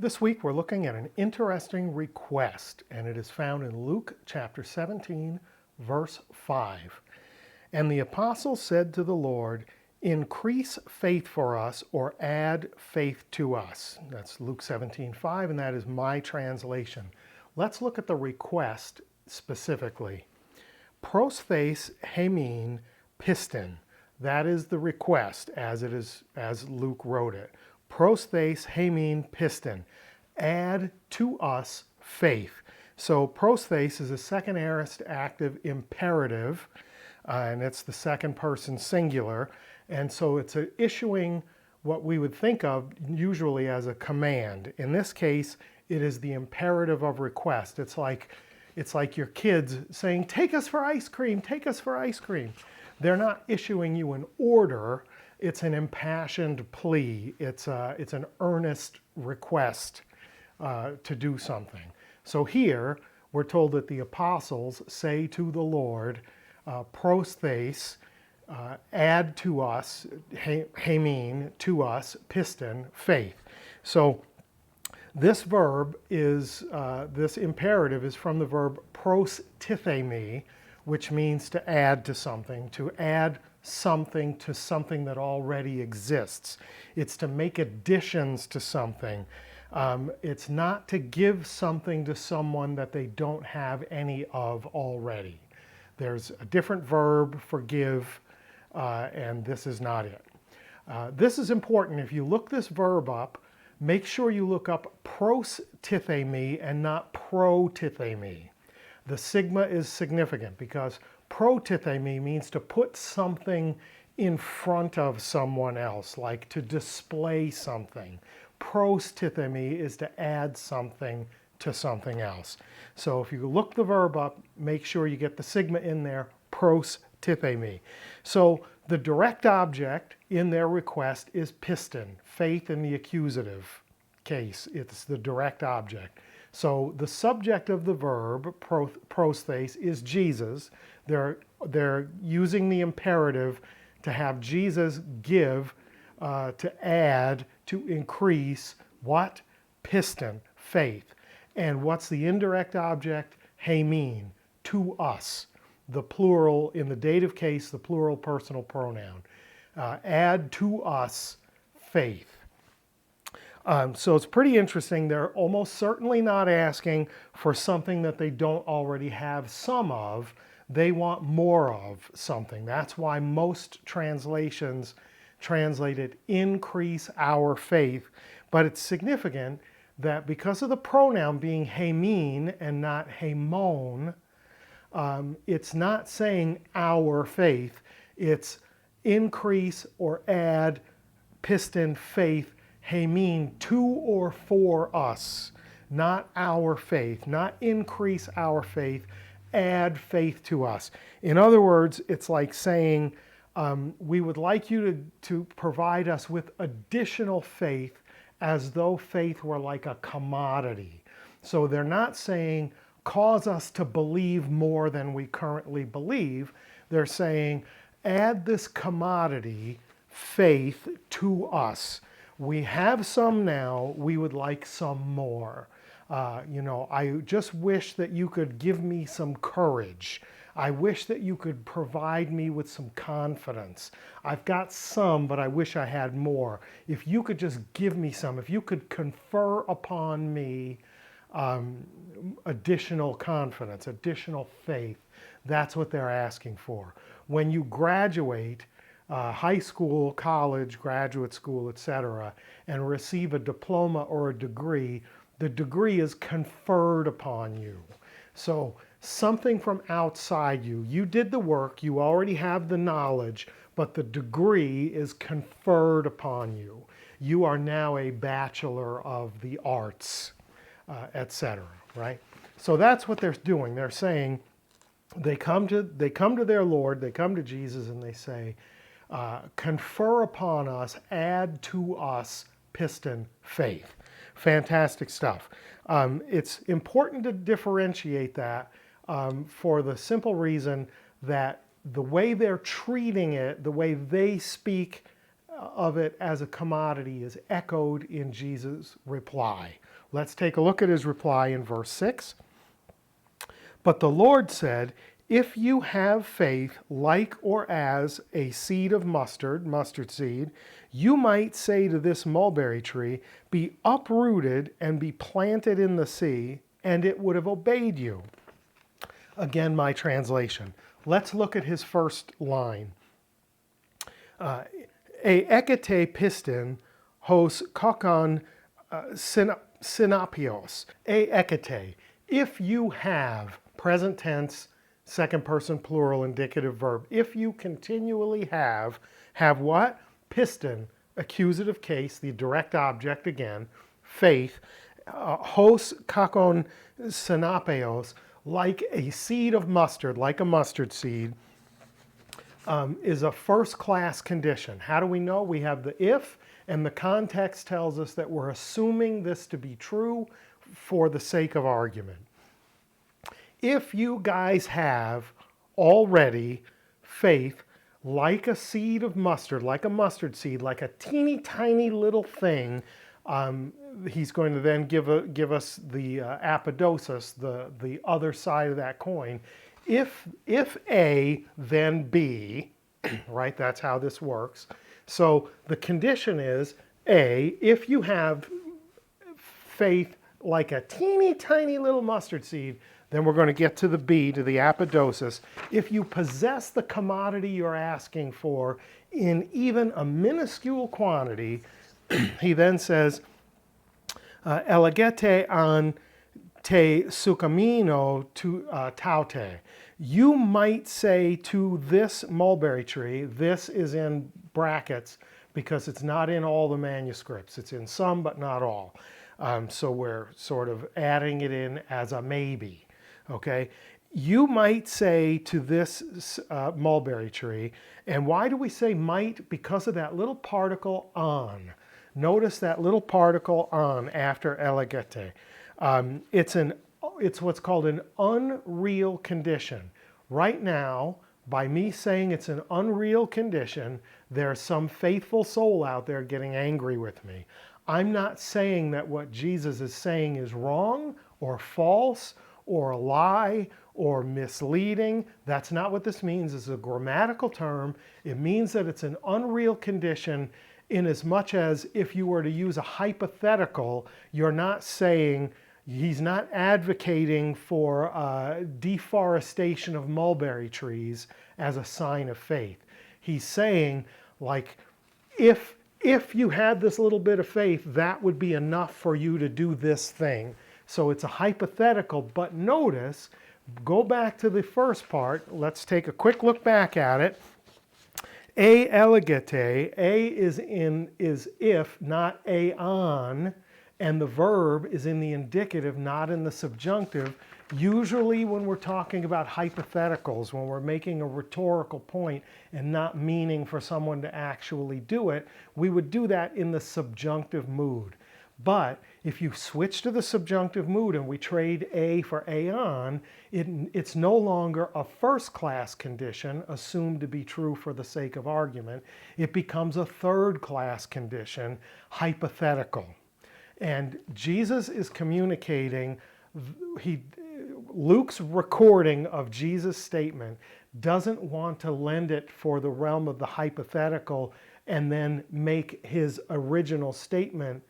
This week we're looking at an interesting request, and it is found in Luke chapter 17, verse 5. And the apostle said to the Lord, "Increase faith for us, or add faith to us." That's Luke 17:5, and that is my translation. Let's look at the request specifically. Prostheis hemin piston. That is the request as Luke wrote it. Prostheis hemin piston. Add to us faith. So prostheis is a second aorist active imperative, and it's the second person singular. And so it's issuing what we would think of usually as a command. In this case, it is the imperative of request. It's like your kids saying, "Take us for ice cream, take us for ice cream." They're not issuing you an order. It's an impassioned plea. It's an earnest request to do something. So here, we're told that the apostles say to the Lord, prostheis, add to us, hemin, to us, piston, faith. So this verb is, this imperative is from the verb prostithemi, which means to add to something to something that already exists. It's to make additions to something. It's not to give something to someone that they don't have any of already. There's a different verb for give, and this is not it. This is important. If you look this verb up, make sure you look up prostithemi and not protithemi. The sigma is significant because protithemi means to put something in front of someone else, like to display something. Prostithemi is to add something to something else. So if you look the verb up, make sure you get the sigma in there, prostithemi. So the direct object in their request is piston, faith in the accusative case. It's the direct object. So the subject of the verb, prostheis, is Jesus. They're using the imperative to have Jesus give, to add, to increase, what? Piston, faith. And what's the indirect object? Hemin, to us. The plural, in the dative case, the plural personal pronoun. Add to us faith. So it's pretty interesting. They're almost certainly not asking for something that they don't already have some of. They want more of something. That's why most translations translate it, increase our faith. But it's significant that because of the pronoun being hemin and not hemon, it's not saying our faith. It's increase or add, piston, faith, hemin, to or for us, not our faith, not increase our faith, add faith to us. In other words, it's like saying, we would like you to provide us with additional faith as though faith were like a commodity. So they're not saying, cause us to believe more than we currently believe. They're saying, add this commodity, faith, to us. We have some now, we would like some more. I just wish that you could give me some courage. I wish that you could provide me with some confidence. I've got some, but I wish I had more. If you could just give me some, if you could confer upon me additional confidence, additional faith, that's what they're asking for. When you graduate, high school, college, graduate school, etc., and receive a diploma or a degree, the degree is conferred upon you. So something from outside you. You did the work, you already have the knowledge, but the degree is conferred upon you. You are now a bachelor of the arts, etc., right? So that's what they're doing. They're saying, they come to their Lord, they come to Jesus, and they say, confer upon us, add to us, piston, faith. Fantastic stuff. It's important to differentiate that for the simple reason that the way they're treating it, the way they speak of it as a commodity is echoed in Jesus' reply. Let's take a look at his reply in verse 6. But the Lord said, if you have faith like or as a seed of mustard seed, you might say to this mulberry tree, be uprooted and be planted in the sea, and it would have obeyed you. Again, my translation. Let's look at his first line. E ekete piston hos kokon synapios. E ekete. If you have, present tense, second person plural indicative verb. If you continually have what? Piston, accusative case, the direct object again, faith, hos kakon synapios, like a seed of mustard, like a mustard seed, is a first-class condition. How do we know? We have the if, and the context tells us that we're assuming this to be true for the sake of argument. If you guys have already faith like a seed of mustard, like a mustard seed, like a teeny tiny little thing, he's going to then give us the apodosis, the other side of that coin. If A, then B, right? That's how this works. So the condition is A, if you have faith like a teeny tiny little mustard seed, then we're going to get to the B, to the apodosis. If you possess the commodity you're asking for in even a minuscule quantity, he then says, elegete an te sucamino tu taute. You might say to this mulberry tree, this is in brackets because it's not in all the manuscripts. It's in some, but not all. So we're sort of adding it in as a maybe. Okay, you might say to this mulberry tree, and why do we say might? Because of that little particle on. Notice that little particle on after elegete. It's what's called an unreal condition. Right now, by me saying it's an unreal condition, there's some faithful soul out there getting angry with me. I'm not saying that what Jesus is saying is wrong or false or a lie or misleading. That's not what this means. It's a grammatical term. It means that it's an unreal condition in as much as if you were to use a hypothetical, you're not saying, he's not advocating for deforestation of mulberry trees as a sign of faith. He's saying, like, if you had this little bit of faith, that would be enough for you to do this thing. So it's a hypothetical, but notice, go back to the first part. Let's take a quick look back at it. A elegete, A is if, not a on, and the verb is in the indicative, not in the subjunctive. Usually when we're talking about hypotheticals, when we're making a rhetorical point and not meaning for someone to actually do it, we would do that in the subjunctive mood. But if you switch to the subjunctive mood and we trade A for aon, it's no longer a first-class condition assumed to be true for the sake of argument. It becomes a third-class condition, hypothetical. And Jesus is communicating, Luke's recording of Jesus' statement doesn't want to lend it for the realm of the hypothetical and then make his original statement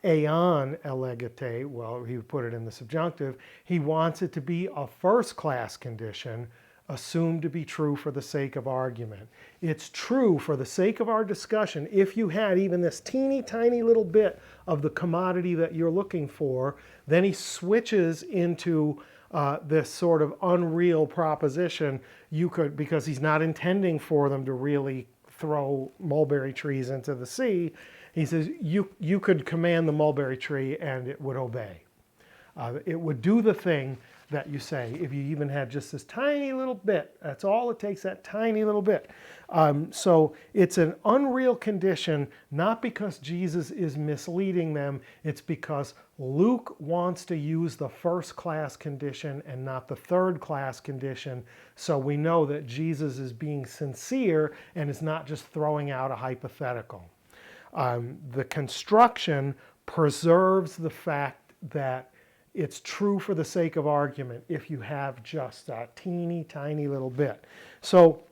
aon elegete, well, he would put it in the subjunctive. He wants it to be a first-class condition assumed to be true for the sake of argument. It's true for the sake of our discussion if you had even this teeny tiny little bit of the commodity that you're looking for. Then he switches into this sort of unreal proposition. You could, because he's not intending for them to really throw mulberry trees into the sea, he says you could command the mulberry tree and it would obey. It would do the thing that you say if you even had just this tiny little bit. That's all it takes, that tiny little bit. So it's an unreal condition, not because Jesus is misleading them. It's because Luke wants to use the first class condition and not the third class condition. So we know that Jesus is being sincere and is not just throwing out a hypothetical. The construction preserves the fact that it's true for the sake of argument if you have just a teeny tiny little bit. So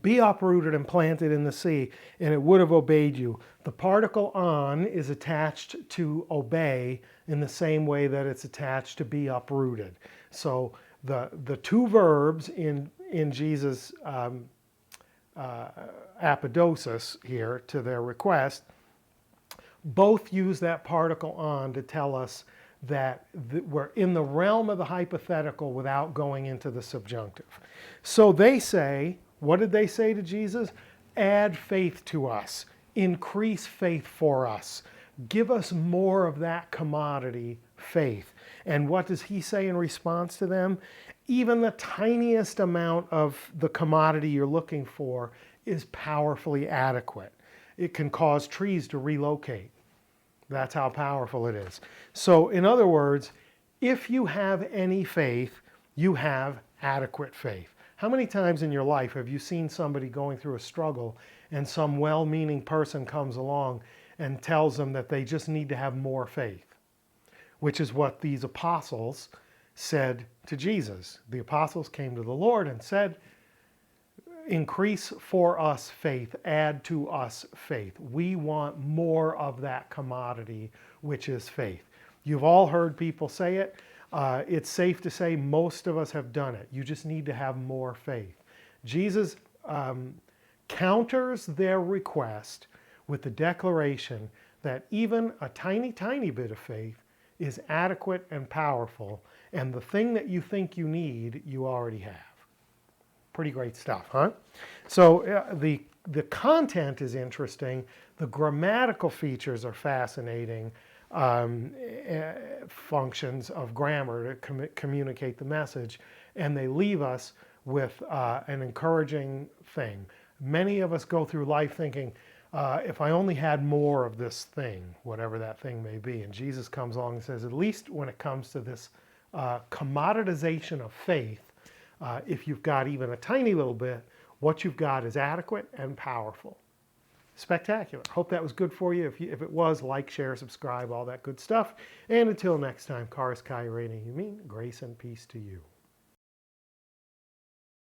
be uprooted and planted in the sea, and it would have obeyed you. The particle on is attached to obey in the same way that it's attached to be uprooted. So the two verbs in Jesus' apodosis here to their request both use that particle on to tell us that we're in the realm of the hypothetical without going into the subjunctive. So they say, what did they say to Jesus? Add faith to us. Increase faith for us. Give us more of that commodity, faith. And what does he say in response to them? Even the tiniest amount of the commodity you're looking for is powerfully adequate. It can cause trees to relocate. That's how powerful it is. So in other words, if you have any faith, you have adequate faith. How many times in your life have you seen somebody going through a struggle and some well-meaning person comes along and tells them that they just need to have more faith? Which is what these apostles said to Jesus. The apostles came to the Lord and said, increase for us faith, add to us faith. We want more of that commodity, which is faith. You've all heard people say it. It's safe to say most of us have done it. You just need to have more faith. Jesus counters their request with the declaration that even a tiny, tiny bit of faith is adequate and powerful, and the thing that you think you need, you already have. Pretty great stuff, huh? So the content is interesting. The grammatical features are fascinating. Functions of grammar to communicate the message, and they leave us with an encouraging thing. Many of us go through life thinking, if I only had more of this thing, whatever that thing may be, and Jesus comes along and says, at least when it comes to this commoditization of faith, if you've got even a tiny little bit, what you've got is adequate and powerful. Spectacular. Hope that was good for you. If it was, like, share, subscribe, all that good stuff. And until next time, Karis Kai Reina Yumin, grace and peace to you.